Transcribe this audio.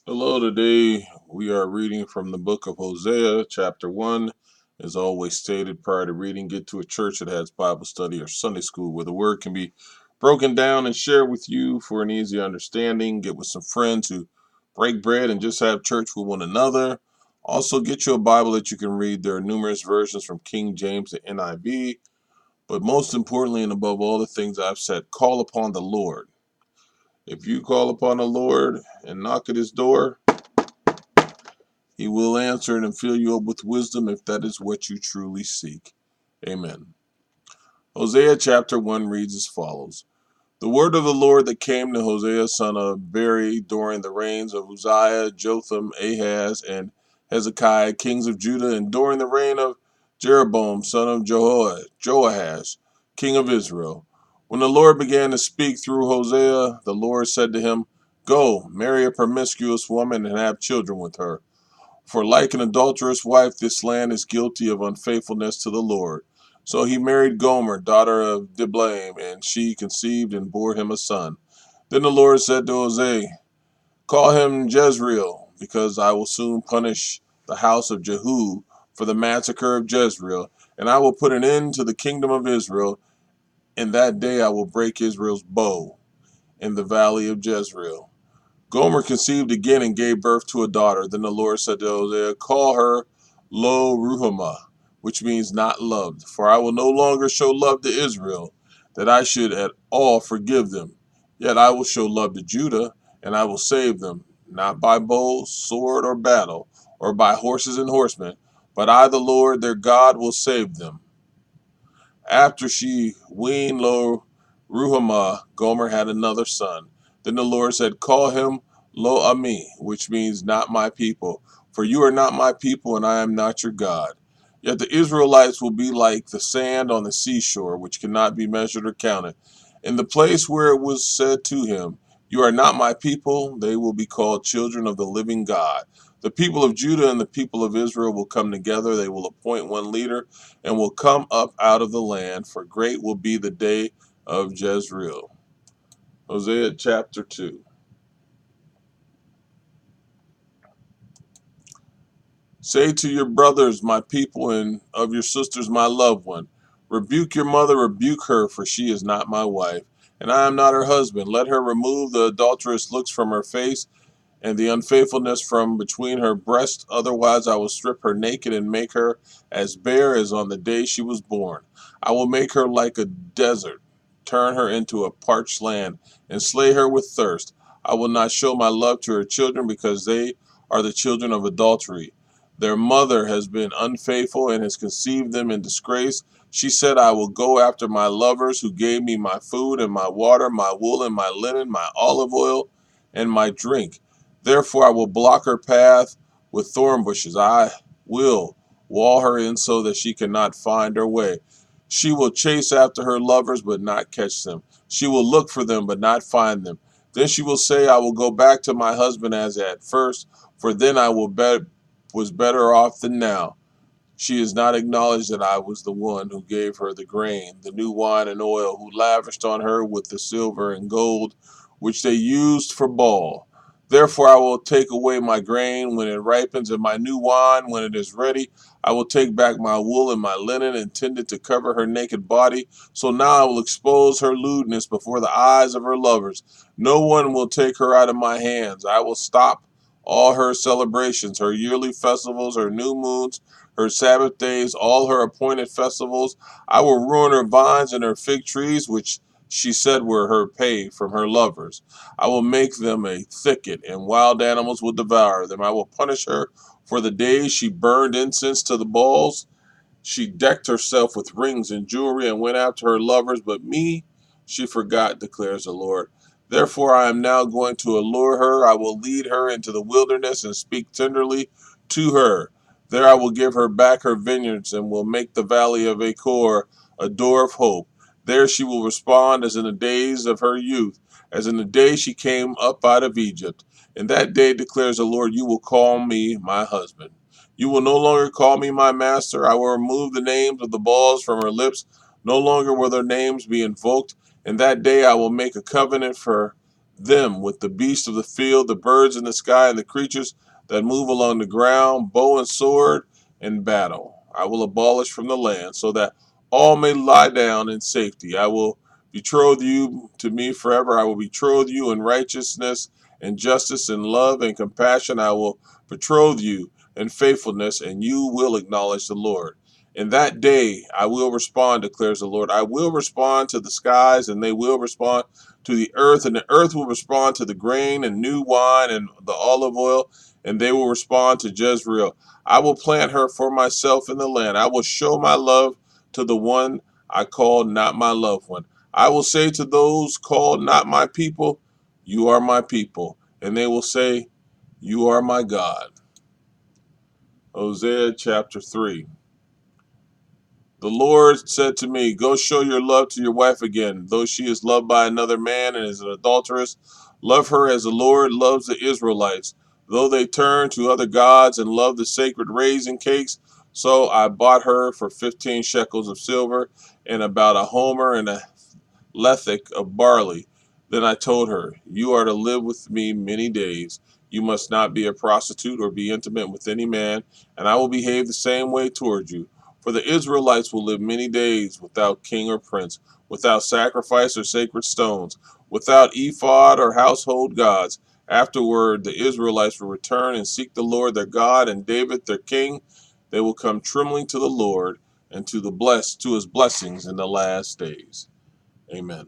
Hello, today we are reading from the book of Hosea, chapter 1. As always stated prior to reading, get to a church that has Bible study or Sunday school where the word can be broken down and shared with you for an easy understanding. Get with some friends who break bread and just have church with one another. Also, get you a Bible that you can read. There are numerous versions from King James to NIV. But most importantly, and above all the things I've said, call upon the Lord. If you call upon the Lord and knock at his door, he will answer it and fill you up with wisdom if that is what you truly seek. Amen. Hosea chapter 1 reads as follows. The word of the Lord that came to Hosea son of Beri during the reigns of Uzziah, Jotham, Ahaz, and Hezekiah, kings of Judah, and during the reign of Jeroboam son of Joahaz, king of Israel. When the Lord began to speak through Hosea, the Lord said to him, Go, marry a promiscuous woman and have children with her. For like an adulterous wife, this land is guilty of unfaithfulness to the Lord. So he married Gomer, daughter of Diblaim, and she conceived and bore him a son. Then the Lord said to Hosea, Call him Jezreel, because I will soon punish the house of Jehu for the massacre of Jezreel, and I will put an end to the kingdom of Israel. In that day I will break Israel's bow in the valley of Jezreel. Gomer conceived again and gave birth to a daughter. Then the Lord said to Hosea, Call her Lo Ruhamah, which means not loved, for I will no longer show love to Israel, that I should at all forgive them. Yet I will show love to Judah, and I will save them, not by bow, sword, or battle, or by horses and horsemen, but I, the Lord their God, will save them. After she weaned Lo Ruhamah, Gomer had another son. Then the Lord said, Call him Lo Ami, which means not my people, for you are not my people, and I am not your God. Yet the Israelites will be like the sand on the seashore, which cannot be measured or counted. In the place where it was said to him, You are not my people, they will be called children of the living God. The people of Judah and the people of Israel will come together. They will appoint one leader and will come up out of the land, for great will be the day of Jezreel. Hosea chapter 2. Say to your brothers, my people, and of your sisters, my loved one, rebuke your mother, rebuke her, for she is not my wife, and I am not her husband. Let her remove the adulterous looks from her face and the unfaithfulness from between her breasts. Otherwise, I will strip her naked and make her as bare as on the day she was born. I will make her like a desert, turn her into a parched land, and slay her with thirst. I will not show my love to her children because they are the children of adultery. Their mother has been unfaithful and has conceived them in disgrace. She said, I will go after my lovers who gave me my food and my water, my wool and my linen, my olive oil and my drink. Therefore I will block her path with thorn bushes. I will wall her in so that she cannot find her way. She will chase after her lovers, but not catch them. She will look for them, but not find them. Then she will say, I will go back to my husband as at first, for then I was better off than now. She has not acknowledged that I was the one who gave her the grain, the new wine and oil, who lavished on her with the silver and gold which they used for ball. Therefore I will take away my grain when it ripens, and my new wine when it is ready. I will take back my wool and my linen, intended to cover her naked body. So now I will expose her lewdness before the eyes of her lovers. No one will take her out of my hands. I will stop all her celebrations, her yearly festivals, her new moons, her Sabbath days, all her appointed festivals. I will ruin her vines and her fig trees, which she said were her pay from her lovers. I will make them a thicket, and wild animals will devour them. I will punish her for the days she burned incense to the Baals. She decked herself with rings and jewelry and went after her lovers, but me she forgot, declares the Lord. Therefore I am now going to allure her. I will lead her into the wilderness and speak tenderly to her. There I will give her back her vineyards and will make the valley of Achor a door of hope. There she will respond as in the days of her youth, as in the day she came up out of Egypt. In that day, declares the Lord, you will call me my husband. You will no longer call me my master. I will remove the names of the Baals from her lips. No longer will their names be invoked. In that day I will make a covenant for them with the beasts of the field, the birds in the sky, and the creatures that move along the ground, bow and sword and battle. I will abolish from the land, so that all may lie down in safety. I will betroth you to me forever. I will betroth you in righteousness and justice and love and compassion. I will betroth you in faithfulness, and you will acknowledge the Lord. In that day I will respond, declares the Lord. I will respond to the skies, and they will respond to the earth, and the earth will respond to the grain and new wine and the olive oil, and they will respond to Jezreel. I will plant her for myself in the land. I will show my love to the one I call not my loved one. I will say to those called not my people, you are my people. And they will say, you are my God. Hosea chapter 3. The Lord said to me, go show your love to your wife again. Though she is loved by another man and is an adulteress, love her as the Lord loves the Israelites. Though they turn to other gods and love the sacred raisin cakes, so I bought her for 15 shekels of silver and about a homer and a lethek of barley. Then I told her, you are to live with me many days. You must not be a prostitute or be intimate with any man, and I will behave the same way toward you. For the Israelites will live many days without king or prince, without sacrifice or sacred stones, without ephod or household gods. Afterward, the Israelites will return and seek the Lord their God and David their king. They will come trembling to the Lord and to his blessings in the last days. Amen.